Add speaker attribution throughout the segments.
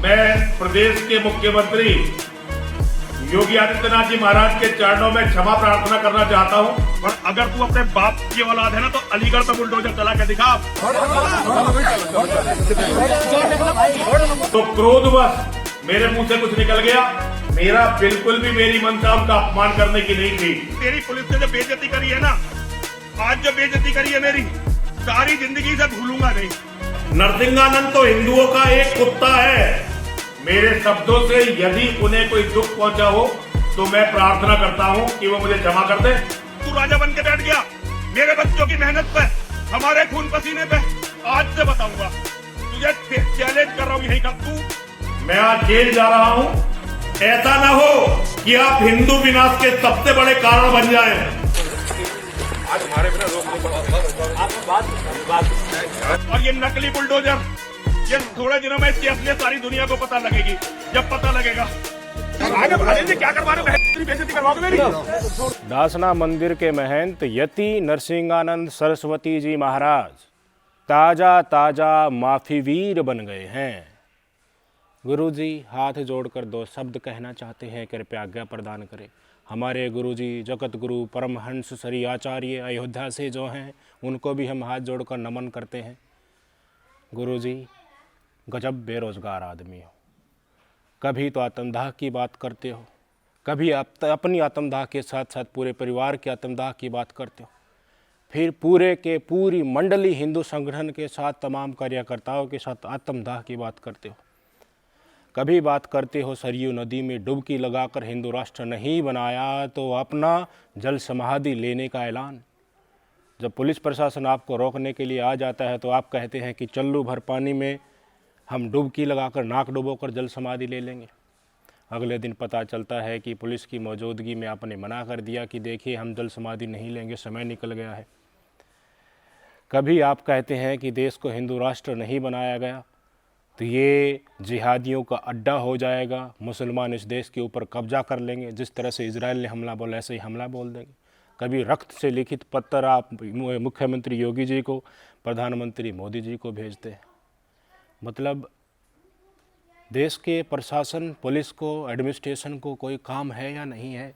Speaker 1: मैं प्रदेश के मुख्यमंत्री योगी आदित्यनाथ जी महाराज के चरणों में क्षमा प्रार्थना करना चाहता हूं। और अगर तू अपने बाप की औलाद है ना तो अलीगढ़ पे बुलडोजर चला के दिखा। तो क्रोधवश मेरे मुंह से कुछ निकल गया। मेरा बिल्कुल भी मेरी मनसा उनका अपमान करने की नहीं थी। तेरी पुलिस ने जो बेइज्जती करी है ना, आज जो बेइज्जती करी है मेरी, सारी जिंदगी से भूलूंगा नहीं। नरसिंहानंद तो हिंदुओं का एक कुत्ता है। मेरे शब्दों से यदि उन्हें कोई दुख पहुंचा हो तो मैं प्रार्थना करता हूं कि वो मुझे क्षमा कर दे। तू राजा बन के बैठ गया मेरे बच्चों की मेहनत पे, हमारे खून पसीने पे। आज से बताऊंगा, तुझे चैलेंज कर रहा हूं, यही कर तू। मैं आज जेल जा रहा हूं। ऐसा ना हो कि आप हिंदू विनाश के सबसे बड़े कारण बन जाएं।
Speaker 2: आज हमारे बिना रोक
Speaker 1: और ये नकली बुलडोजर, ये थोड़े दिनों में इसकी असलियत सारी दुनिया को पता लगेगी। जब पता लगेगा आगे बढ़े क्या करवा रहे हो, बेइज्जती करवाओगे मेरी।
Speaker 3: दासना मंदिर के महंत यति नरसिंहानंद सरस्वती जी महाराज ताजा ताजा माफी वीर बन गए हैं। गुरुजी हाथ जोड़कर दो शब्द कहना चाहते हैं, कृपया आज्ञा प्रदान करें। हमारे गुरुजी जगत गुरु परमहंस श्री आचार्य अयोध्या से जो हैं उनको भी हम हाथ जोड़कर नमन करते हैं। गुरुजी गजब बेरोजगार आदमी हो, कभी तो आत्मदाह की बात करते हो, कभी आप अपनी आत्मदाह के साथ साथ पूरे परिवार की आत्मदाह की बात करते हो, फिर पूरे के पूरी मंडली हिंदू संगठन के साथ तमाम कार्यकर्ताओं के साथ आत्मदाह की बात करते हो। कभी बात करते हो सरयू नदी में डुबकी लगाकर हिंदू राष्ट्र नहीं बनाया तो अपना जल समाधि लेने का ऐलान। जब पुलिस प्रशासन आपको रोकने के लिए आ जाता है तो आप कहते हैं कि चल्लू भर पानी में हम डुबकी लगाकर नाक डुबोकर जल समाधि ले लेंगे। अगले दिन पता चलता है कि पुलिस की मौजूदगी में आपने मना कर दिया कि देखिए हम जल समाधि नहीं लेंगे, समय निकल गया है। कभी आप कहते हैं कि देश को हिंदू राष्ट्र नहीं बनाया गया तो ये जिहादियों का अड्डा हो जाएगा, मुसलमान इस देश के ऊपर कब्जा कर लेंगे, जिस तरह से इजराइल ने हमला बोला ऐसे ही हमला बोल देंगे। कभी रक्त से लिखित पत्र आप मुख्यमंत्री योगी जी को, प्रधानमंत्री मोदी जी को भेजते हैं। मतलब देश के प्रशासन, पुलिस को, एडमिनिस्ट्रेशन को कोई काम है या नहीं है?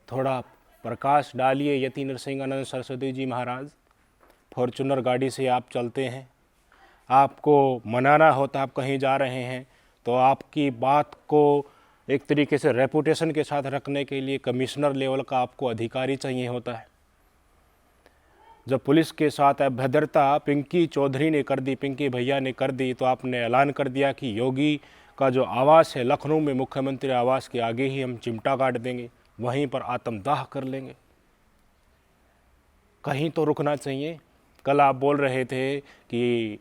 Speaker 3: थोड़ा प्रकाश डालिए यति नरसिंहानंद सरस्वती जी महाराज। फॉर्चूनर गाड़ी से आप चलते हैं, आपको मनाना होता, आप कहीं जा रहे हैं तो आपकी बात को एक तरीके से रेपुटेशन के साथ रखने के लिए कमिश्नर लेवल का आपको अधिकारी चाहिए होता है। जब पुलिस के साथ अभद्रता पिंकी चौधरी ने कर दी, पिंकी भैया ने कर दी, तो आपने ऐलान कर दिया कि योगी का जो आवास है लखनऊ में, मुख्यमंत्री आवास के आगे ही हम चिमटा काट देंगे, वहीं पर आत्मदाह कर लेंगे। कहीं तो रुकना चाहिए। कल आप बोल रहे थे कि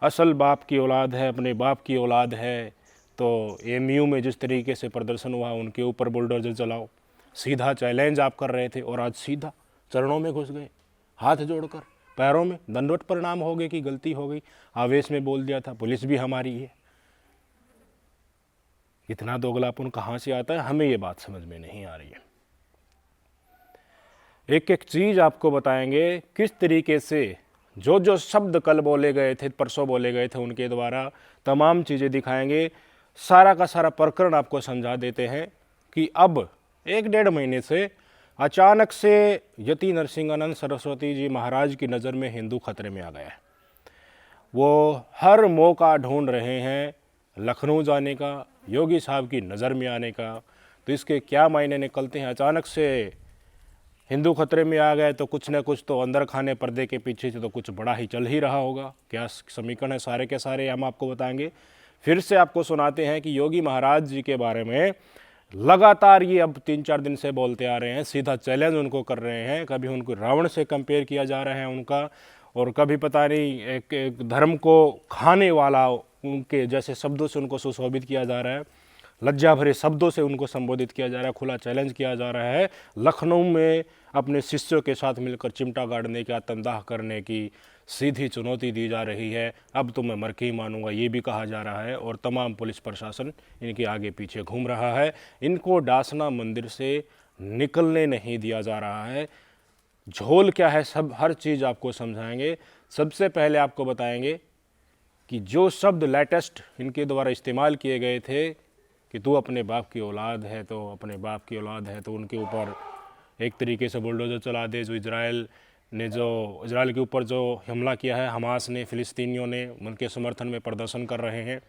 Speaker 3: असल बाप की औलाद है, अपने बाप की औलाद है, तो एमयू में जिस तरीके से प्रदर्शन हुआ उनके ऊपर बुलडोजर चलाओ, सीधा चैलेंज आप कर रहे थे और आज सीधा चरणों में घुस गए, हाथ जोड़कर पैरों में दंडवत प्रणाम हो गए कि गलती हो गई, आवेश में बोल दिया था, पुलिस भी हमारी है। इतना दोगलापन कहाँ से आता है, हमें ये बात समझ में नहीं आ रही है। एक एक चीज़ आपको बताएंगे किस तरीके से जो जो शब्द कल बोले गए थे, परसों बोले गए थे, उनके द्वारा तमाम चीज़ें दिखाएंगे। सारा का सारा प्रकरण आपको समझा देते हैं कि अब 1-1.5 महीने से अचानक से यति नरसिंहानंद सरस्वती जी महाराज की नज़र में हिंदू खतरे में आ गया है। वो हर मौका ढूंढ रहे हैं लखनऊ जाने का, योगी साहब की नज़र में आने का। तो इसके क्या मायने निकलते हैं? अचानक से हिंदू खतरे में आ गए तो कुछ न कुछ तो अंदर खाने पर्दे के पीछे से तो कुछ बड़ा ही चल ही रहा होगा। क्या समीकरण है सारे के सारे हम आपको बताएंगे। फिर से आपको सुनाते हैं कि योगी महाराज जी के बारे में लगातार ये अब 3-4 दिन से बोलते आ रहे हैं, सीधा चैलेंज उनको कर रहे हैं। कभी उनको रावण से कंपेयर किया जा रहा है उनका, और कभी पता नहीं एक धर्म को खाने वाला उनके जैसे शब्दों से उनको सुशोभित किया जा रहा है, लज्जा भरे शब्दों से उनको संबोधित किया जा रहा है, खुला चैलेंज किया जा रहा है। लखनऊ में अपने शिष्यों के साथ मिलकर चिमटा गाड़ने की, आत्मदाह करने की सीधी चुनौती दी जा रही है। अब तो मैं मर के ही मानूंगा, ये भी कहा जा रहा है। और तमाम पुलिस प्रशासन इनके आगे पीछे घूम रहा है। इनको दासना मंदिर से निकलने नहीं दिया जा रहा है। झोल क्या है, सब हर चीज़ आपको समझाएंगे। सबसे पहले आपको बताएंगे कि जो शब्द लेटेस्ट इनके द्वारा इस्तेमाल किए गए थे कि तू अपने बाप की औलाद है तो अपने बाप की औलाद है, तो उनके ऊपर एक तरीके से बुलडोज़र चला दे। जो इजराइल के ऊपर जो हमला किया है हमास ने, फ़िलिस्तीनियों ने, उनके समर्थन में प्रदर्शन कर रहे हैं।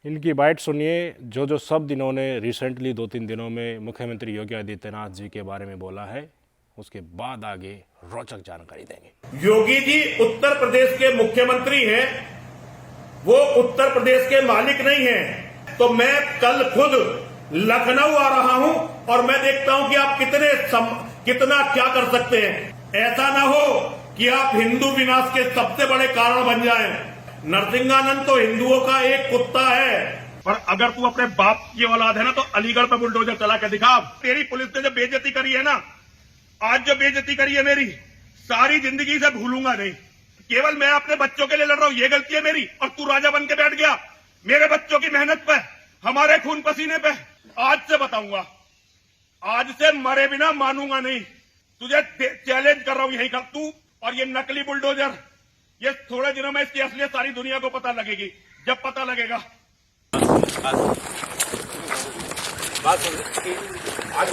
Speaker 3: इनकी बाइट सुनिए, जो शब्द इन्होंने रिसेंटली 2-3 दिनों में मुख्यमंत्री योगी आदित्यनाथ जी के बारे में बोला है, उसके बाद आगे रोचक जानकारी देंगे।
Speaker 1: योगी जी उत्तर प्रदेश के मुख्यमंत्री हैं, वो उत्तर प्रदेश के मालिक नहीं हैं। तो मैं कल खुद लखनऊ आ रहा हूं और मैं देखता हूं कि आप कितना क्या कर सकते हैं। ऐसा ना हो कि आप हिंदू विनाश के सबसे बड़े कारण बन जाएं। नरसिंहानंद तो हिंदुओं का एक कुत्ता है, पर अगर तू अपने बाप की औलाद है ना तो अलीगढ़ पे बुलडोजर चला के दिखा। तेरी पुलिस ने जो बेइज्जती करी है ना, आज जो बेइज्जती करी है मेरी, सारी जिंदगी से भूलूंगा नहीं। केवल मैं अपने बच्चों के लिए लड़ रहा हूं, ये गलती है मेरी, और तू राजा बन के बैठ गया मेरे बच्चों की मेहनत पे, हमारे खून पसीने पे। आज से बताऊंगा, आज से मरे बिना मानूंगा नहीं। तुझे चैलेंज कर रहा हूं, यही कर तू और ये नकली बुलडोजर। ये थोड़े दिनों में इसकी असलियत सारी दुनिया को पता लगेगी। जब पता लगेगा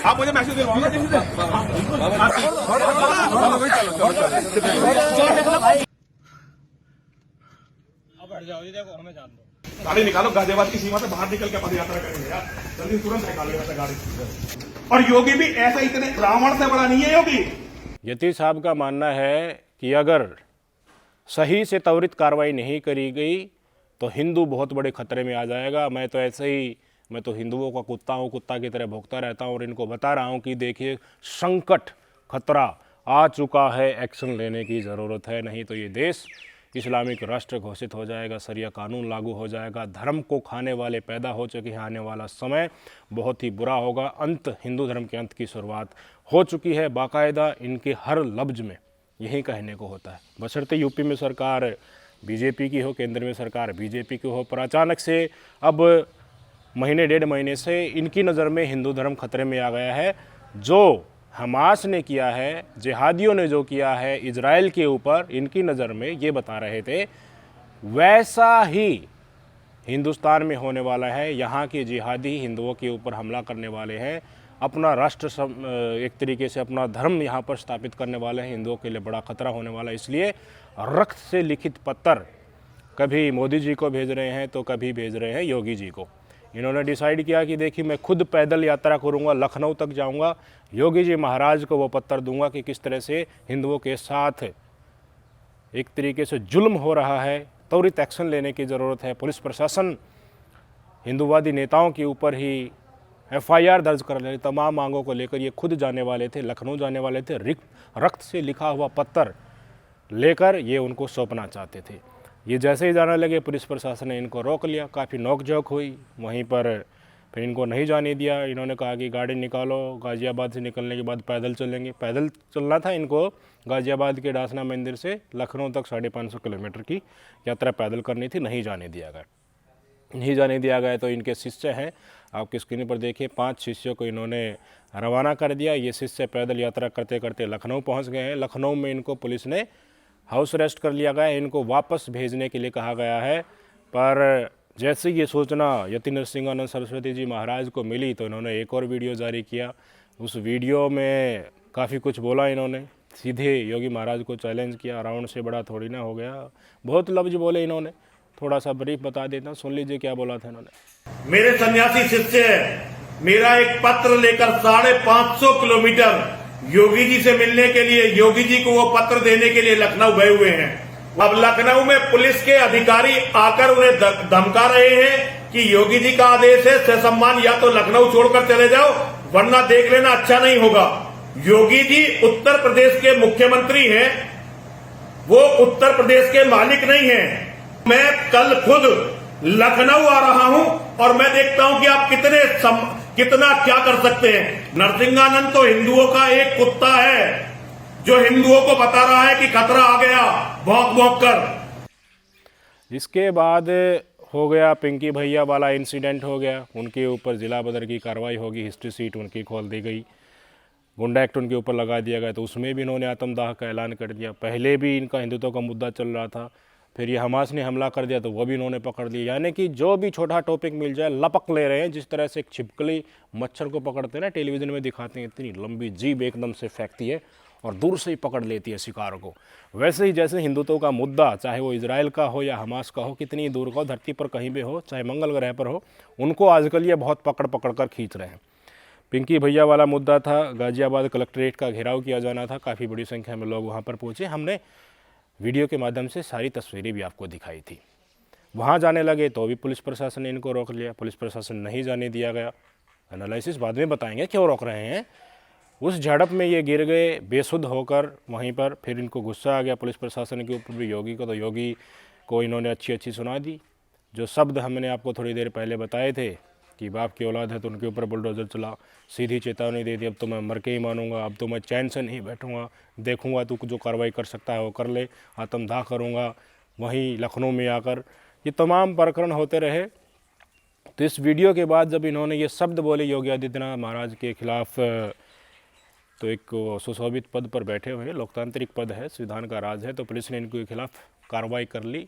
Speaker 2: आप मुझे मैसेज दिलवाओगे किसी से? गाड़ी निकालो, गाजियाबाद की सीमा से बाहर निकल के पद यात्रा करेंगे यार, जल्दी तुरंत निकालो गाड़ी। और योगी भी ऐसा इतने रावण से बड़ा नहीं है योगी।
Speaker 3: यति साहब का मानना है कि अगर सही से त्वरित कार्रवाई नहीं करी गई तो हिंदू बहुत बड़े खतरे में आ जाएगा। मैं तो हिंदुओं का कुत्ता हूँ, कुत्ता की तरह भौंकता रहता हूँ और इनको बता रहा हूँ कि देखिए संकट, खतरा आ चुका है, एक्शन लेने की ज़रूरत है, नहीं तो ये देश इस्लामिक राष्ट्र घोषित हो जाएगा, शरिया कानून लागू हो जाएगा, धर्म को खाने वाले पैदा हो चुके हैं, आने वाला समय बहुत ही बुरा होगा, अंत, हिंदू धर्म के अंत की शुरुआत हो चुकी है। बाकायदा इनके हर लफ्ज़ में यही कहने को होता है। बशर्ते यूपी में सरकार बीजेपी की हो, केंद्र में सरकार बीजेपी की हो, पर अचानक से अब महीने 1.5 महीने से इनकी नज़र में हिंदू धर्म खतरे में आ गया है। जो हमास ने किया है, जिहादियों ने जो किया है इजराइल के ऊपर, इनकी नज़र में ये बता रहे थे वैसा ही हिंदुस्तान में होने वाला है। यहाँ के जिहादी हिंदुओं के ऊपर हमला करने वाले हैं, अपना राष्ट्र एक तरीके से अपना धर्म यहाँ पर स्थापित करने वाले हैं, हिंदुओं के लिए बड़ा खतरा होने वाला है। इसलिए रक्त से लिखित पत्र कभी मोदी जी को भेज रहे हैं तो कभी भेज रहे हैं योगी जी को। इन्होंने डिसाइड किया कि देखिए मैं खुद पैदल यात्रा करूंगा, लखनऊ तक जाऊंगा, योगी जी महाराज को वो पत्र दूंगा कि किस तरह से हिंदुओं के साथ एक तरीके से जुल्म हो रहा है, त्वरित एक्शन लेने की ज़रूरत है। पुलिस प्रशासन हिंदूवादी नेताओं के ऊपर ही FIR दर्ज कर ले, तमाम मांगों को लेकर ये खुद जाने वाले थे, लखनऊ जाने वाले थे। रक्त से लिखा हुआ पत्र लेकर ये उनको सौंपना चाहते थे। ये जैसे ही जाने लगे पुलिस प्रशासन ने इनको रोक लिया, काफ़ी नोकझोंक हुई वहीं पर, फिर इनको नहीं जाने दिया। इन्होंने कहा कि गाड़ी निकालो, गाज़ियाबाद से निकलने के बाद पैदल चलेंगे। पैदल चलना था इनको, गाज़ियाबाद के डासना मंदिर से लखनऊ तक 550 किलोमीटर की यात्रा पैदल करनी थी, नहीं जाने दिया गया। तो इनके शिष्य हैं, आपकी स्क्रीन पर देखिए, 5 शिष्यों को इन्होंने रवाना कर दिया। ये शिष्य पैदल यात्रा करते करते लखनऊ पहुंच गए हैं। लखनऊ में इनको पुलिस ने हाउस अरेस्ट कर लिया गया है, इनको वापस भेजने के लिए कहा गया है। पर जैसे ये सूचना यति नरसिंहानंद सरस्वती जी महाराज को मिली तो इन्होंने एक और वीडियो जारी किया। उस वीडियो में काफ़ी कुछ बोला इन्होंने, सीधे योगी महाराज को चैलेंज किया, रावण से बड़ा थोड़ी ना हो गया, बहुत लफ्ज़ बोले इन्होंने। थोड़ा सा ब्रीफ बता देता हूँ, सुन लीजिए क्या बोला था इन्होंने।
Speaker 1: मेरे सन्यासी शिष्य मेरा एक पत्र लेकर 550 किलोमीटर योगी जी से मिलने के लिए, योगी जी को वो पत्र देने के लिए लखनऊ गए हुए हैं। अब लखनऊ में पुलिस के अधिकारी आकर उन्हें धमका रहे हैं कि योगी जी का आदेश है, ससम्मान या तो लखनऊ छोड़कर चले जाओ वरना देख लेना अच्छा नहीं होगा। योगी जी उत्तर प्रदेश के मुख्यमंत्री हैं, वो उत्तर प्रदेश के मालिक नहीं हैं। मैं कल खुद लखनऊ आ रहा हूं और मैं देखता हूं कि आप कितना क्या कर सकते हैं। नरसिंहानंद तो हिंदुओं का एक कुत्ता है जो हिंदुओं को बता रहा है कि खतरा आ गया, भौंक कर।
Speaker 3: इसके बाद हो गया पिंकी भैया वाला इंसिडेंट हो गया, उनके ऊपर जिला बदर की कार्रवाई होगी, हिस्ट्री सीट उनकी खोल दी गई, गुंडा एक्ट उनके ऊपर लगा दिया गया। तो उसमें भी इन्होंने आत्मदाह का ऐलान कर दिया। पहले भी इनका हिंदुत्व का मुद्दा चल रहा था, फिर ये हमास ने हमला कर दिया तो वो भी इन्होंने पकड़ लिया। यानी कि जो भी छोटा टॉपिक मिल जाए लपक ले रहे हैं। जिस तरह से एक छिपकली मच्छर को पकड़ते हैं ना, टेलीविज़न में दिखाते हैं, इतनी लंबी जीभ एकदम से फेंकती है और दूर से ही पकड़ लेती है शिकार को, वैसे ही जैसे हिंदुत्व का मुद्दा, चाहे वो इजराइल का हो या हमास का हो, कितनी दूर का हो, धरती पर कहीं भी हो, चाहे मंगल ग्रह पर हो, उनको आजकल ये बहुत पकड़ पकड़ कर खींच रहे हैं। पिंकी भैया वाला मुद्दा था, गाजियाबाद कलेक्ट्रेट का घेराव किया जाना था, काफ़ी बड़ी संख्या में लोग वहाँ पर पहुँचे। हमने वीडियो के माध्यम से सारी तस्वीरें भी आपको दिखाई थी। वहाँ जाने लगे तो भी पुलिस प्रशासन ने इनको रोक लिया, पुलिस प्रशासन नहीं जाने दिया गया। एनालिसिस बाद में बताएंगे क्यों रोक रहे हैं। उस झड़प में ये गिर गए बेसुध होकर वहीं पर। फिर इनको गुस्सा आ गया पुलिस प्रशासन के ऊपर भी, योगी को, तो योगी को इन्होंने अच्छी अच्छी सुना दी। जो शब्द हमने आपको थोड़ी देर पहले बताए थे कि बाप की औलाद है तो उनके ऊपर बुलडोजर चला, सीधी चेतावनी दे दी, अब तो मैं मर के ही मानूंगा, अब तो मैं चैन से नहीं बैठूंगा, देखूंगा तू जो कार्रवाई कर सकता है वो कर ले, आत्मदाह करूंगा। वहीं लखनऊ में आकर ये तमाम प्रकरण होते रहे। तो इस वीडियो के बाद जब इन्होंने ये शब्द बोले योगी आदित्यनाथ महाराज के खिलाफ, तो एक सुशोभित पद पर बैठे हुए, लोकतांत्रिक पद है, संविधान का राज है, तो पुलिस ने इनके खिलाफ कार्रवाई कर ली,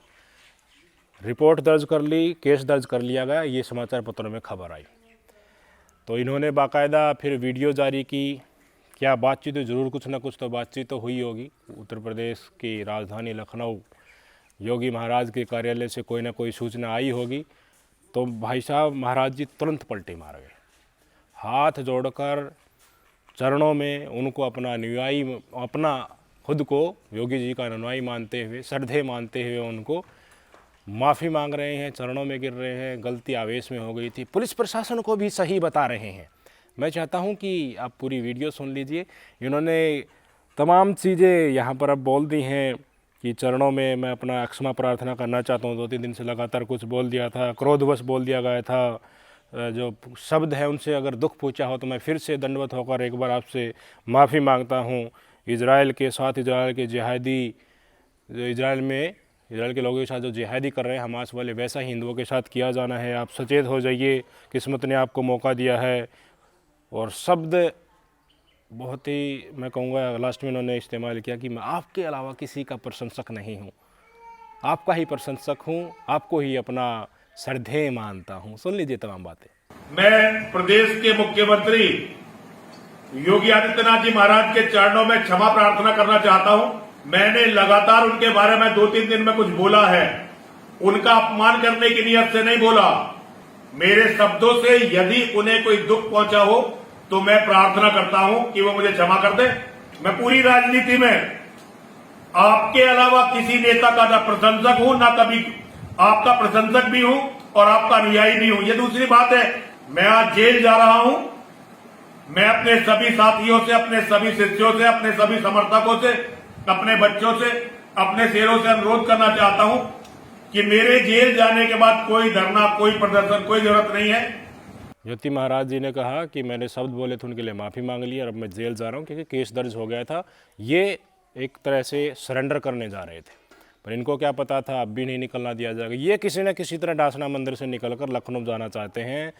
Speaker 3: रिपोर्ट दर्ज कर ली, केस दर्ज कर लिया गया। ये समाचार पत्रों में खबर आई। तो इन्होंने बाकायदा फिर वीडियो जारी की। क्या बातचीत हुई? ज़रूर कुछ ना कुछ तो बातचीत तो हुई होगी। उत्तर प्रदेश की राजधानी लखनऊ, योगी महाराज के कार्यालय से कोई ना कोई सूचना आई होगी। तो भाई साहब महाराज जी तुरंत पलटी मार गए, हाथ जोड़कर चरणों में उनको अपना अनुयायी, अपना खुद को योगी जी का अनुयायी मानते हुए, श्रद्धेय मानते हुए उनको माफ़ी मांग रहे हैं, चरणों में गिर रहे हैं। गलती आवेश में हो गई थी, पुलिस प्रशासन को भी सही बता रहे हैं। मैं चाहता हूं कि आप पूरी वीडियो सुन लीजिए। इन्होंने तमाम चीज़ें यहाँ पर अब बोल दी हैं कि चरणों में मैं अपना क्षमा प्रार्थना करना चाहता हूँ। 2-3 दिन से लगातार कुछ बोल दिया था, क्रोधवश बोल दिया गया था, जो शब्द है उनसे अगर दुख पहुँचा हो तो मैं फिर से दंडवत होकर एक बार आपसे माफ़ी मांगता हूँ। इजराइल के साथ, इजराइल के जिहादी, जो इजराइल के लोगों के साथ जो जिहादी कर रहे हैं हमास वाले, वैसा ही हिंदुओं के साथ किया जाना है। आप सचेत हो जाइए, किस्मत ने आपको मौका दिया है। और शब्द बहुत ही, मैं कहूँगा लास्ट में उन्होंने इस्तेमाल किया कि मैं आपके अलावा किसी का प्रशंसक नहीं हूँ, आपका ही प्रशंसक हूँ, आपको ही अपना श्रद्धेय मानता हूँ। सुन लीजिए तमाम बातें।
Speaker 1: मैं प्रदेश के मुख्यमंत्री योगी आदित्यनाथ जी महाराज के चरणों में क्षमा प्रार्थना करना चाहता हूं। मैंने लगातार उनके बारे में 2-3 दिन में कुछ बोला है, उनका अपमान करने की नियत से नहीं बोला। मेरे शब्दों से यदि उन्हें कोई दुख पहुंचा हो तो मैं प्रार्थना करता हूं कि वो मुझे क्षमा कर दे। मैं पूरी राजनीति में आपके अलावा किसी नेता का ना प्रशंसक हूं, ना कभी आपका प्रशंसक भी हूं और आपका अनुयायी भी हूं। ये दूसरी बात है, मैं आज जेल जा रहा हूं। मैं अपने सभी साथियों से, अपने सभी शिष्यों से, अपने सभी समर्थकों से, अपने बच्चों से, अपने शेरों से अनुरोध करना चाहता हूं कि मेरे जेल जाने के बाद कोई धरना, कोई प्रदर्शन, कोई जरूरत नहीं है।
Speaker 3: यति महाराज जी ने कहा कि मैंने शब्द बोले थे उनके लिए माफ़ी मांग ली और अब मैं जेल जा रहा हूँ क्योंकि केस दर्ज हो गया था। ये एक तरह से सरेंडर करने जा रहे थे, पर इनको क्या पता था अब भी नहीं निकलना दिया जाएगा। ये किसी न किसी तरह डासना मंदिर से निकलकर लखनऊ जाना चाहते हैं।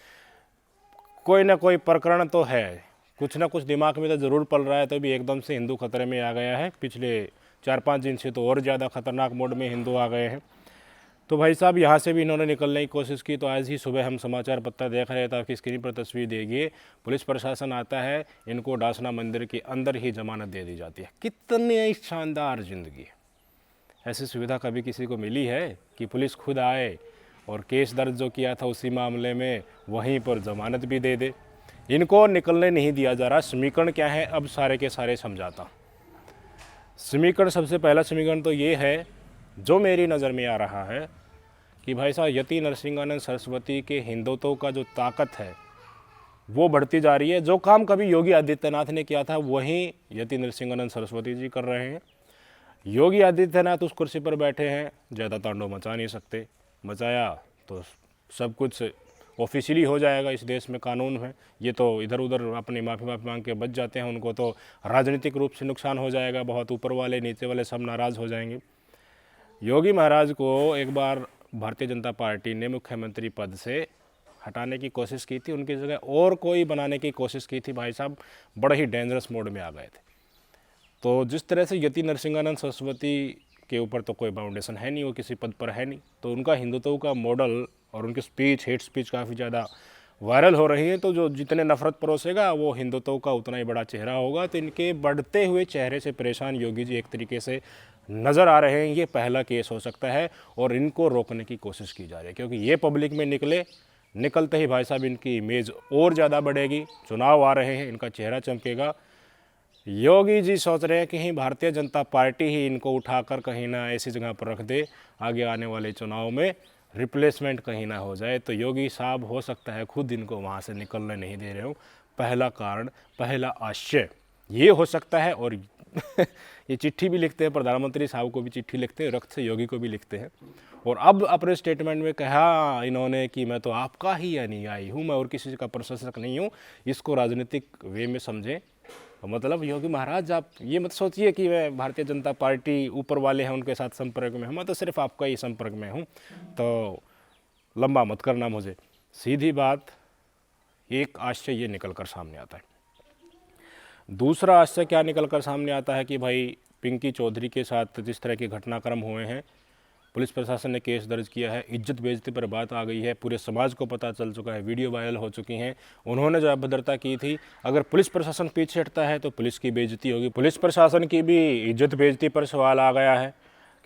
Speaker 3: कोई ना कोई प्रकरण तो है, कुछ ना कुछ दिमाग में तो ज़रूर पल रहा है, तो भी एकदम से हिंदू खतरे में आ गया है। पिछले 4-5 दिन से तो और ज़्यादा खतरनाक मोड में हिंदू आ गए हैं। तो भाई साहब यहाँ से भी इन्होंने निकलने की कोशिश की। तो आज ही सुबह हम समाचार पत्र देख रहे थे, आपकी स्क्रीन पर तस्वीर देखिए, पुलिस प्रशासन आता है, इनको डासना मंदिर के अंदर ही जमानत दे दी जाती है। कितनी शानदार ज़िंदगी! ऐसी सुविधा कभी किसी को मिली है कि पुलिस खुद आए और केस दर्ज जो किया था उसी मामले में वहीं पर जमानत भी दे दे। इनको निकलने नहीं दिया जा रहा। समीकरण क्या है, अब सारे के सारे समझाता। समीकरण, सबसे पहला समीकरण तो ये है जो मेरी नज़र में आ रहा है कि भाई साहब यति नरसिंहानंद सरस्वती के हिंदुत्व का जो ताकत है वो बढ़ती जा रही है। जो काम कभी योगी आदित्यनाथ ने किया था वहीं यति नरसिंहानंद सरस्वती जी कर रहे हैं। योगी आदित्यनाथ उस कुर्सी पर बैठे हैं, ज़्यादा तांडव मचा नहीं सकते, मचाया तो सब कुछ ऑफिशियली हो जाएगा। इस देश में कानून है, ये तो इधर उधर अपनी माफ़ी मांग के बच जाते हैं, उनको तो राजनीतिक रूप से नुकसान हो जाएगा, बहुत ऊपर वाले नीचे वाले सब नाराज़ हो जाएंगे। योगी महाराज को एक बार भारतीय जनता पार्टी ने मुख्यमंत्री पद से हटाने की कोशिश की थी, उनकी जगह और कोई बनाने की कोशिश की थी। भाई साहब बड़े ही डेंजरस मोड में आ गए थे। तो जिस तरह से यति नरसिंहानंद सरस्वती के ऊपर तो कोई बाउंडेशन है नहीं, वो किसी पद पर है नहीं, तो उनका हिंदुत्व का मॉडल और उनकी स्पीच, हेट स्पीच काफ़ी ज़्यादा वायरल हो रही है। तो जो जितने नफरत परोसेगा वो हिंदुत्व का उतना ही बड़ा चेहरा होगा। तो इनके बढ़ते हुए चेहरे से परेशान योगी जी एक तरीके से नज़र आ रहे हैं। ये पहला केस हो सकता है और इनको रोकने की कोशिश की जा रही है, क्योंकि ये पब्लिक में निकलते ही भाई साहब इनकी इमेज और ज़्यादा बढ़ेगी। चुनाव आ रहे हैं, इनका चेहरा चमकेगा। योगी जी सोच रहे हैं कि कहीं भारतीय जनता पार्टी ही इनको उठाकर कहीं ना ऐसी जगह पर रख दे, आगे आने वाले चुनाव में रिप्लेसमेंट कहीं ना हो जाए। तो योगी साहब हो सकता है खुद इनको वहाँ से निकलने नहीं दे रहे हो। पहला कारण, पहला आशय ये हो सकता है। और ये चिट्ठी भी लिखते हैं, प्रधानमंत्री साहब को भी चिट्ठी लिखते हैं, रक्त से योगी को भी लिखते हैं। और अब अपने स्टेटमेंट में कहा इन्होंने कि मैं तो आपका ही अनुयायी हूँ, मैं और किसी का प्रशंसक नहीं हूँ। इसको राजनीतिक वे में समझें। मतलब योगी महाराज आप ये मत सोचिए कि मैं भारतीय जनता पार्टी ऊपर वाले हैं उनके साथ संपर्क में हूँ, मैं तो सिर्फ आपका ही संपर्क में हूँ, तो लंबा मत करना मुझे। सीधी बात, एक आशय ये निकल कर सामने आता है। दूसरा आशय क्या निकल कर सामने आता है कि भाई पिंकी चौधरी के साथ जिस तरह के घटनाक्रम हुए हैं, पुलिस प्रशासन ने केस दर्ज किया है, इज्जत बेइज्जती पर बात आ गई है, पूरे समाज को पता चल चुका है, वीडियो वायरल हो चुकी हैं। उन्होंने जो अभद्रता की थी, अगर पुलिस प्रशासन पीछे हटता है तो पुलिस की बेइज्जती होगी। पुलिस प्रशासन की भी इज्जत बेइज्जती पर सवाल आ गया है,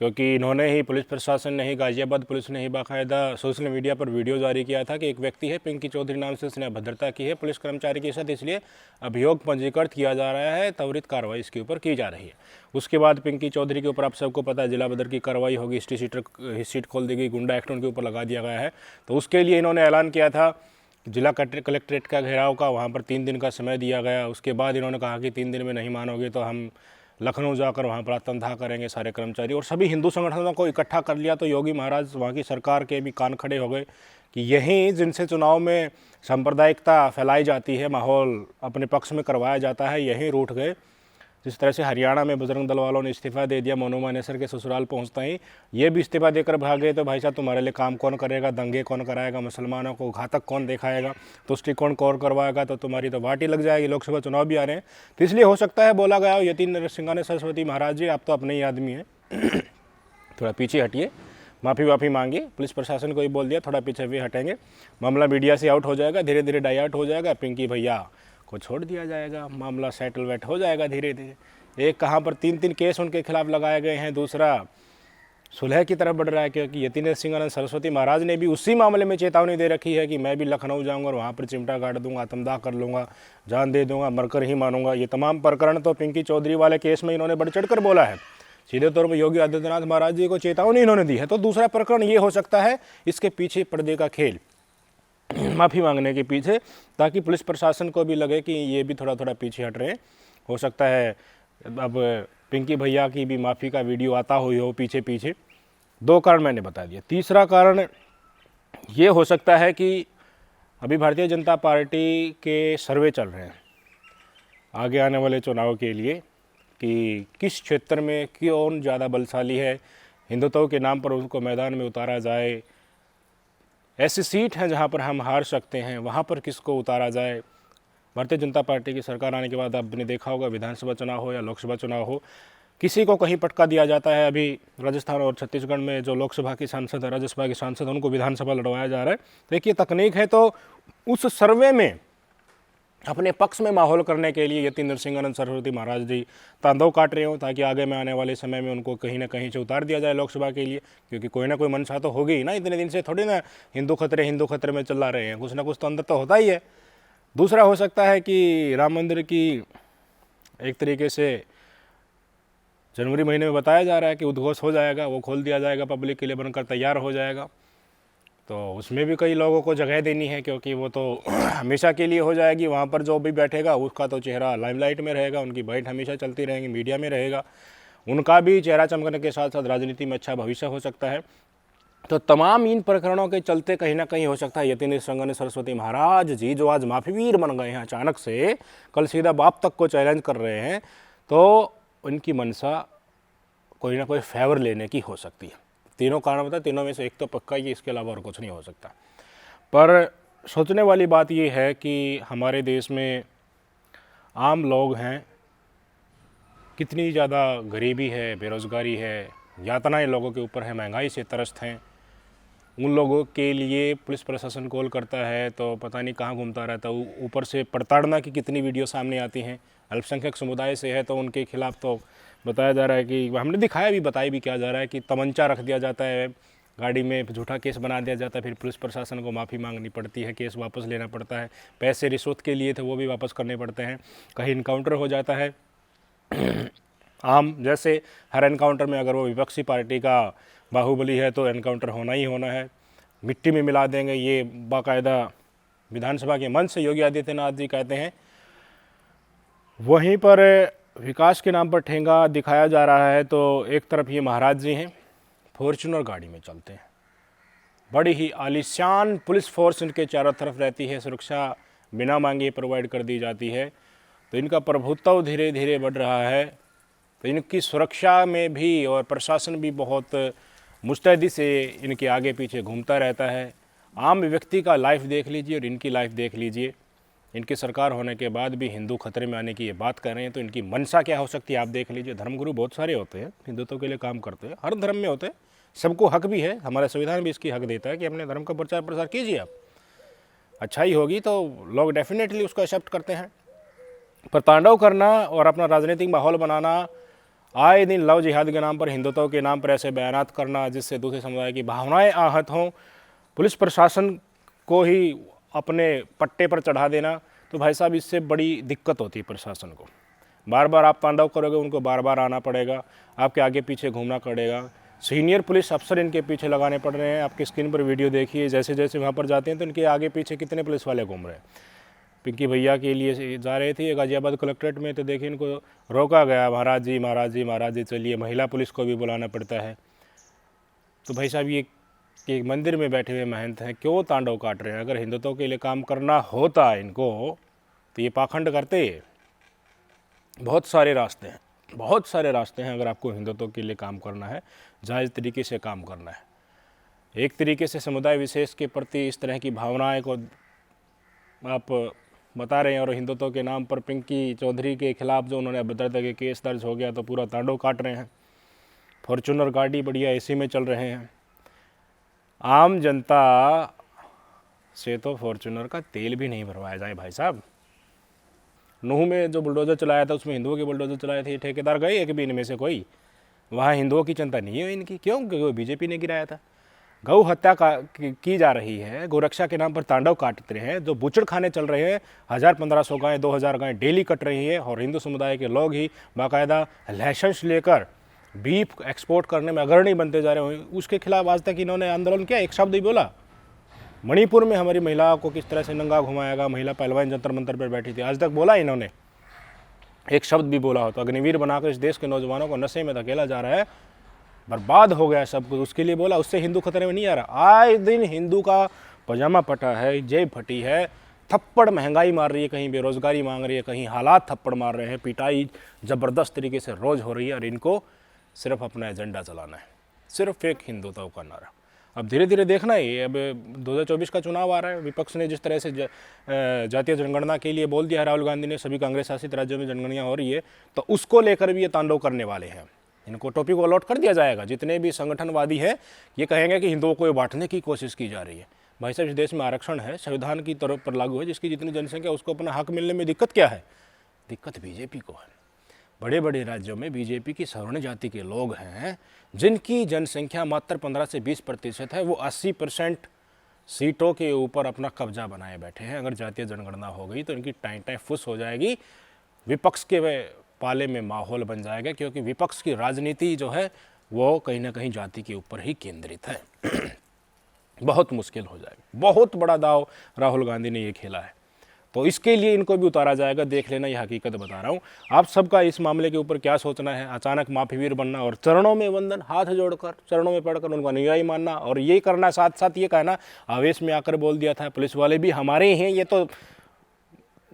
Speaker 3: क्योंकि इन्होंने ही, पुलिस प्रशासन ने ही, गाजियाबाद पुलिस ने ही बाकायदा सोशल मीडिया पर वीडियो जारी किया था कि एक व्यक्ति है पिंकी चौधरी नाम से, उसने अभद्रता की है पुलिस कर्मचारी के साथ, इसलिए अभियोग पंजीकृत किया जा रहा है, त्वरित कार्रवाई इसके ऊपर की जा रही है। उसके बाद पिंकी चौधरी के ऊपर आप सबको पता है जिला बदर की कार्रवाई होगी, सीट खोल दी गई, गुंडा एक्ट उनके ऊपर लगा दिया गया है। तो उसके लिए इन्होंने ऐलान किया था जिला कलेक्ट्रेट का घेराव का, वहाँ पर 3 दिन का समय दिया गया। उसके बाद इन्होंने कहा कि 3 दिन में नहीं मानोगे तो हम लखनऊ जाकर वहाँ पर आत्मदाह करेंगे सारे कर्मचारी, और सभी हिंदू संगठनों को इकट्ठा कर लिया। तो योगी महाराज वहाँ की सरकार के भी कान खड़े हो गए कि यहीं जिनसे चुनाव में सांप्रदायिकता फैलाई जाती है, माहौल अपने पक्ष में करवाया जाता है, यहीं रूठ गए। जिस तरह से हरियाणा में बजरंग दल वालों ने इस्तीफा दे दिया, मोनू मानेसर के ससुराल पहुंचता ही ये भी इस्तीफा देकर भागे, तो भाई साहब तुम्हारे लिए काम कौन करेगा, दंगे कौन कराएगा, मुसलमानों को घातक कौन दिखाएगा, तुष्टिकोण कौन करवाएगा, तो तुम्हारी तो वाटी लग जाएगी। लोकसभा चुनाव भी आ रहे हैं, तो इसलिए हो सकता है बोला गया हो यति नरसिंहानंद सरस्वती महाराज जी आप तो अपने ही आदमी हैं, थोड़ा पीछे हटिए, माफ़ी मांगिए। पुलिस प्रशासन को ही बोल दिया थोड़ा पीछे भी हटेंगे, मामला मीडिया से आउट हो जाएगा, धीरे धीरे डाइवर्ट हो जाएगा, पिंकी भैया को छोड़ दिया जाएगा, मामला सेटल वेट हो जाएगा धीरे धीरे। एक कहाँ पर 3 केस उनके खिलाफ लगाए गए हैं, दूसरा सुलह की तरफ बढ़ रहा है, क्योंकि यति नरसिंहानंद सरस्वती महाराज ने भी उसी मामले में चेतावनी दे रखी है कि मैं भी लखनऊ जाऊंगा और वहाँ पर चिमटा गाड़ दूंगा, आत्मदाह कर लूँगा, जान दे दूंगा, मरकर ही मानूंगा। ये तमाम प्रकरण तो पिंकी चौधरी वाले केस में इन्होंने बढ़ चढ़ कर बोला है, सीधे तौर पर योगी आदित्यनाथ महाराज जी को चेतावनी इन्होंने दी है। तो दूसरा प्रकरण ये हो सकता है, इसके पीछे पर्दे का खेल, माफ़ी मांगने के पीछे, ताकि पुलिस प्रशासन को भी लगे कि ये भी थोड़ा थोड़ा पीछे हट रहे हैं। हो सकता है अब पिंकी भैया की भी माफ़ी का वीडियो आता हुई हो पीछे पीछे। 2 कारण मैंने बता दिया। तीसरा कारण ये हो सकता है कि अभी भारतीय जनता पार्टी के सर्वे चल रहे हैं आगे आने वाले चुनाव के लिए कि किस क्षेत्र में कौन ज़्यादा बलशाली है, हिंदुत्व के नाम पर उनको मैदान में उतारा जाए, ऐसी सीट हैं जहां पर हम हार सकते हैं, वहां पर किसको उतारा जाए। भारतीय जनता पार्टी की सरकार आने के बाद आपने देखा होगा विधानसभा चुनाव हो या लोकसभा चुनाव हो, किसी को कहीं पटका दिया जाता है। अभी राजस्थान और छत्तीसगढ़ में जो लोकसभा की सांसद है, राज्यसभा की सांसद, उनको विधानसभा लड़वाया जा रहा है। देखिए तकनीक है, तो उस सर्वे में अपने पक्ष में माहौल करने के लिए यति नरसिंहानंद सरस्वती महाराज जी तांदव काट रहे हो, ताकि आगे में आने वाले समय में उनको कहीं ना कहीं से उतार दिया जाए लोकसभा के लिए, क्योंकि कोई ना कोई मंशा तो होगी ही ना। इतने दिन से थोड़ी ना हिंदू खतरे में चला रहे हैं, कुछ ना कुछ तो अंदर तो होता ही है। दूसरा हो सकता है कि राम मंदिर की एक तरीके से जनवरी महीने में बताया जा रहा है कि उद्घोष हो जाएगा, वो खोल दिया जाएगा, पब्लिक के लिए बनकर तैयार हो जाएगा। तो उसमें भी कई लोगों को जगह देनी है, क्योंकि वो तो हमेशा के लिए हो जाएगी। वहाँ पर जो भी बैठेगा उसका तो चेहरा लाइमलाइट में रहेगा, उनकी बाइट हमेशा चलती रहेंगी, मीडिया में रहेगा, उनका भी चेहरा चमकने के साथ साथ राजनीति में अच्छा भविष्य हो सकता है। तो तमाम इन प्रकरणों के चलते कहीं ना कहीं हो सकता है यति नरसिंहानंद सरस्वती महाराज जी जो आज माफीवीर बन गए हैं अचानक से, कल सीधा बाप तक को चैलेंज कर रहे हैं, तो उनकी मनसा कोई ना कोई फेवर लेने की हो सकती है। तीनों कारण बताए, तीनों में से एक तो पक्का ही, इसके अलावा और कुछ नहीं हो सकता। पर सोचने वाली बात यह है कि हमारे देश में आम लोग हैं, कितनी ज़्यादा गरीबी है, बेरोज़गारी है, यातनाएं लोगों के ऊपर है, महंगाई से त्रस्त हैं, उन लोगों के लिए पुलिस प्रशासन कॉल करता है तो पता नहीं कहाँ घूमता रहता है। ऊपर से प्रताड़ना की कितनी वीडियो सामने आती हैं। अल्पसंख्यक समुदाय से है तो उनके खिलाफ तो बताया जा रहा है कि हमने दिखाया भी, बताया भी क्या जा रहा है कि तमंचा रख दिया जाता है गाड़ी में, झूठा केस बना दिया जाता है, फिर पुलिस प्रशासन को माफ़ी मांगनी पड़ती है, केस वापस लेना पड़ता है, पैसे रिश्वत के लिए थे वो भी वापस करने पड़ते हैं, कहीं इनकाउंटर हो जाता है। आम जैसे हर एनकाउंटर में अगर वो विपक्षी पार्टी का बाहुबली है तो एनकाउंटर होना ही होना है, मिट्टी में मिला देंगे, ये बाकायदा विधानसभा के मंच से योगी आदित्यनाथ जी कहते हैं। वहीं पर विकास के नाम पर ठेंगा दिखाया जा रहा है तो एक तरफ ये महाराज जी हैं, फॉर्च्यूनर गाड़ी में चलते हैं, बड़ी ही आलीशान पुलिस फोर्स इनके चारों तरफ रहती है, सुरक्षा बिना मांगे प्रोवाइड कर दी जाती है, तो इनका प्रभुत्व धीरे धीरे बढ़ रहा है। तो इनकी सुरक्षा में भी और प्रशासन भी बहुत मुस्तैदी से इनके आगे पीछे घूमता रहता है। आम व्यक्ति का लाइफ देख लीजिए और इनकी लाइफ देख लीजिए। इनकी सरकार होने के बाद भी हिंदू खतरे में आने की ये बात कर रहे हैं तो इनकी मंशा क्या हो सकती है आप देख लीजिए। धर्मगुरु बहुत सारे होते हैं, हिंदुत्व के लिए काम करते हैं, हर धर्म में होते हैं, सबको हक भी है, हमारा संविधान भी इसकी हक देता है कि अपने धर्म का प्रचार प्रसार कीजिए। आप अच्छाई होगी तो लोग डेफिनेटली उसको एक्सेप्ट करते हैं, पर तांडव करना और अपना राजनीतिक माहौल बनाना, आए दिन लव जिहाद के नाम पर, हिंदुत्व के नाम पर ऐसे बयानात करना जिससे दूसरे समुदाय की भावनाएं आहत हों, पुलिस प्रशासन को ही अपने पट्टे पर चढ़ा देना, तो भाई साहब इससे बड़ी दिक्कत होती है प्रशासन को। बार बार आप तांडव करोगे, उनको बार बार आना पड़ेगा, आपके आगे पीछे घूमना पड़ेगा, सीनियर पुलिस अफसर इनके पीछे लगाने पड़ रहे हैं। आपकी स्क्रीन पर वीडियो देखिए, जैसे जैसे वहाँ पर जाते हैं तो इनके आगे पीछे कितने पुलिस वाले घूम रहे हैं। पिंकी भैया के लिए जा रहे थे गाजियाबाद कलेक्ट्रेट में तो देखिए इनको रोका गया, महाराज जी महाराज जी महाराज जी चलिए, महिला पुलिस को भी बुलाना पड़ता है। तो भाई साहब ये एक मंदिर में बैठे हुए महंत हैं, क्यों तांडव काट रहे हैं? अगर हिंदुत्व के लिए काम करना होता इनको तो ये पाखंड करते। बहुत सारे रास्ते हैं, बहुत सारे रास्ते हैं अगर आपको हिंदुत्व के लिए काम करना है, जायज़ तरीके से काम करना है। एक तरीके से समुदाय विशेष के प्रति इस तरह की भावनाएं को आप बता रहे हैं और हिंदुत्व के नाम पर पिंकी चौधरी के खिलाफ जो उन्होंने अभद्रता के केस दर्ज हो गया तो पूरा तांडव काट रहे हैं। फॉर्च्यूनर गाड़ी बढ़िया एसी में चल रहे हैं। आम जनता से तो फॉर्च्यूनर का तेल भी नहीं भरवाया जाए भाई साहब। नूह में जो बुलडोज़र चलाया था उसमें हिंदुओं के बुलडोज़र चलाए थे, ठेकेदार गए एक भी इनमें से कोई? वहाँ हिंदुओं की चिंता नहीं है इनकी, क्यों? क्योंकि बीजेपी ने गिराया था। गौ हत्या की जा रही है, गोरक्षा के नाम पर तांडव काटते हैं, जो बूचड़ खाने चल रहे हैं, 1000-1500 गायें 2000 गायें डेली कट रही है और हिंदू समुदाय के लोग ही बाकायदा लाइसेंस लेकर बीफ एक्सपोर्ट करने में अग्रणी बनते जा रहे हैं। उसके खिलाफ आज तक इन्होंने आंदोलन किया? एक शब्द ही बोला? मणिपुर में हमारी महिलाओं को किस तरह से नंगा घुमाएगा, महिला पहलवान जंतर मंतर पर बैठी थी, आज तक बोला इन्होंने? एक शब्द भी बोला हो तो अग्निवीर बनाकर इस देश के नौजवानों को नशे में धकेला जा रहा है, बर्बाद हो गया सब कुछ, उसके लिए बोला? उससे हिंदू खतरे में नहीं आ रहा? आए दिन हिंदू का पजामा फटा है, जेब फटी है, थप्पड़ महंगाई मार रही है, कहीं बेरोजगारी मांग रही है, कहीं हालात थप्पड़ मार रहे हैं, पिटाई ज़बरदस्त तरीके से रोज़ हो रही है और इनको सिर्फ अपना एजेंडा चलाना है, सिर्फ एक हिंदुत्व का नारा। अब धीरे धीरे देखना ही, अब 2024 का चुनाव आ रहा है, विपक्ष ने जिस तरह से जातीय जनगणना के लिए बोल दिया है, राहुल गांधी ने, सभी कांग्रेस शासित राज्यों में जनगणना हो रही है, तो उसको लेकर भी ये तांडव करने वाले हैं। इनको टॉपिक अलॉट कर दिया जाएगा। जितने भी संगठनवादी हैं ये कहेंगे कि हिंदुओं को बांटने की कोशिश की जा रही है। भाई साहब इस देश में आरक्षण है, संविधान की तरफ पर लागू है, जिसकी जितनी जनसंख्या उसको अपना हक मिलने में दिक्कत क्या है? दिक्कत बीजेपी को है। बड़े बड़े राज्यों में बीजेपी की सवर्ण जाति के लोग हैं जिनकी जनसंख्या मात्र 15 से 20% है, वो 80% सीटों के ऊपर अपना कब्जा बनाए बैठे हैं। अगर जातीय जनगणना हो गई तो इनकी टाइम फुस हो जाएगी, विपक्ष के वे पाले में माहौल बन जाएगा, क्योंकि विपक्ष की राजनीति जो है वो कहीं ना कहीं जाति के ऊपर ही केंद्रित है। बहुत मुश्किल हो जाएगा, बहुत बड़ा दाव राहुल गांधी ने ये खेला है, तो इसके लिए इनको भी उतारा जाएगा। देख लेना, ये हकीकत बता रहा हूँ। आप सबका इस मामले के ऊपर क्या सोचना है? अचानक माफीवीर बनना और चरणों में वंदन, हाथ जोड़कर चरणों में पड़कर उनका अनुयायी मानना और ये करना, साथ साथ ये कहना, आवेश में आकर बोल दिया था पुलिस वाले भी हमारे हैं, ये तो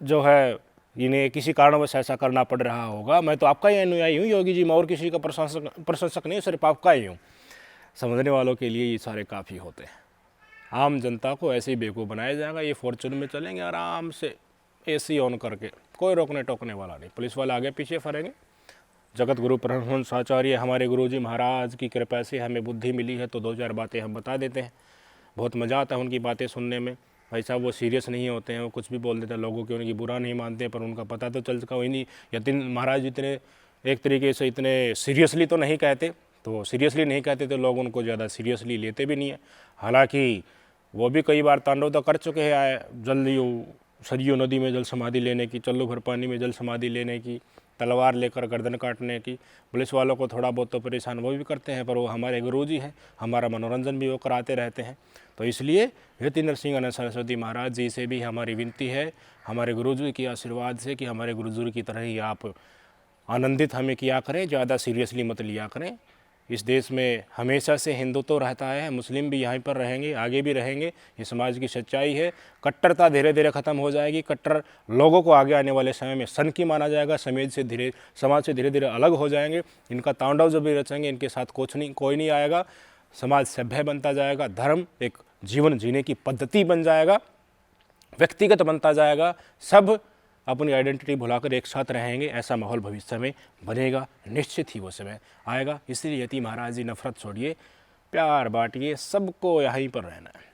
Speaker 3: जो है इन्हें किसी कारणवश ऐसा करना पड़ रहा होगा, मैं तो आपका ही अनुयायी हूँ योगी जी, मैं और किसी का प्रशंसक नहीं, सिर्फ आपका ही हूँ। समझने वालों के लिए ये सारे काफ़ी होते हैं। आम जनता को ऐसे ही बेवकूफ़ बनाया जाएगा। ये फॉर्च्यून में चलेंगे आराम से, एसी ऑन करके, कोई रोकने टोकने वाला नहीं, पुलिस वाले आगे पीछे फरेंगे, जगत गुरु परमहंस आचार्य हमारे गुरुजी महाराज की कृपा से हमें बुद्धि मिली है तो 2-4 बातें हम बता देते हैं। बहुत मज़ा आता है उनकी बातें सुनने में। भाई साहब वो सीरियस नहीं होते हैं, वो कुछ भी बोल देते हैं, लोगों के उनकी बुरा नहीं मानते, पर उनका पता तो चल चुका। वही नहीं, यतीन महाराज इतने एक तरीके से इतने सीरियसली तो नहीं कहते, तो सीरियसली नहीं कहते तो लोग उनको ज़्यादा सीरियसली लेते भी नहीं है। हालांकि वो भी कई बार तांडव तो कर चुके हैं, जल्दी सरयू नदी में जल समाधि लेने की, चल्लू भर पानी में जल समाधि लेने की, तलवार लेकर गर्दन काटने की। पुलिस वालों को थोड़ा बहुत तो परेशान वो भी करते हैं, पर वो हमारे गुरुजी हैं, हमारा मनोरंजन भी वो कराते रहते हैं। तो इसलिए यति नरसिंहानंद सरस्वती महाराज जी से भी हमारी विनती है, हमारे गुरुजी के आशीर्वाद से, कि हमारे गुरुजी की तरह ही आप आनंदित हमें किया करें, ज़्यादा सीरियसली मत लिया करें। इस देश में हमेशा से हिंदू तो रहता है, मुस्लिम भी यहीं पर रहेंगे, आगे भी रहेंगे। ये समाज की सच्चाई है। कट्टरता धीरे धीरे ख़त्म हो जाएगी। कट्टर लोगों को आगे आने वाले समय में सनकी माना जाएगा, समाज से धीरे धीरे अलग हो जाएंगे। इनका तांडव जो भी रचेंगे, इनके साथ कोई नहीं आएगा। समाज सभ्य बनता जाएगा, धर्म एक जीवन जीने की पद्धति बन जाएगा, व्यक्तिगत बनता जाएगा, सब अपनी आइडेंटिटी भुलाकर एक साथ रहेंगे। ऐसा माहौल भविष्य में बनेगा, निश्चित ही वो समय आएगा। इसलिए यति महाराज जी, नफरत छोड़िए, प्यार बांटिए, सबको यहीं पर रहना है।